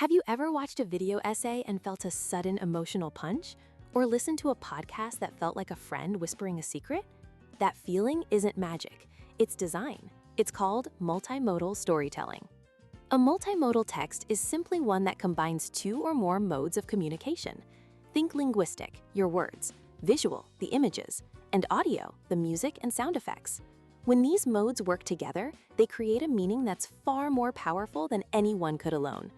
Have you ever watched a video essay and felt a sudden emotional punch? Or listened to a podcast that felt like a friend whispering a secret? That feeling isn't magic, it's design. It's called multimodal storytelling. A multimodal text is simply one that combines two or more modes of communication. Think linguistic, your words, visual, the images, and audio, the music and sound effects. When these modes work together, they create a meaning that's far more powerful than anyone could alone.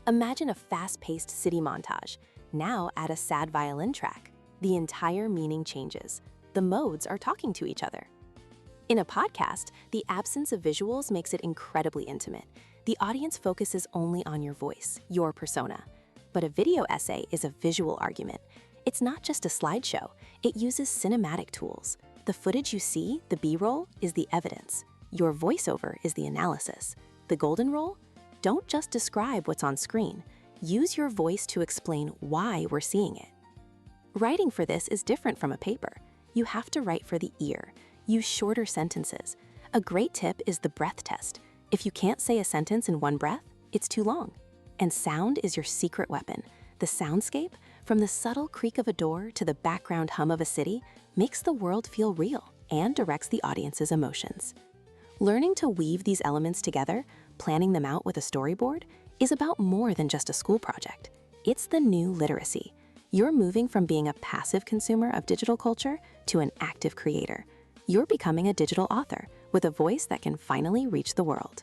Imagine a fast-paced city montage. Now add a sad violin track. The entire meaning changes. The modes are talking to each other. In a podcast, the absence of visuals makes it incredibly intimate. The audience focuses only on your voice, your persona. But a video essay is a visual argument. It's not just a slideshow. It uses cinematic tools. The footage you see, the B-roll, is the evidence. Your voiceover is the analysis. The golden rule? Don't just describe what's on screen. Use your voice to explain why we're seeing it. Writing for this is different from a paper. You have to write for the ear. Use shorter sentences. A great tip is the breath test. If you can't say a sentence in one breath, it's too long. And sound is your secret weapon. The soundscape, from the subtle creak of a door to the background hum of a city, makes the world feel real and directs the audience's emotions. Learning to weave these elements together, planning them out with a storyboard, is about more than just a school project. It's the new literacy. You're moving from being a passive consumer of digital culture to an active creator. You're becoming a digital author with a voice that can finally reach the world.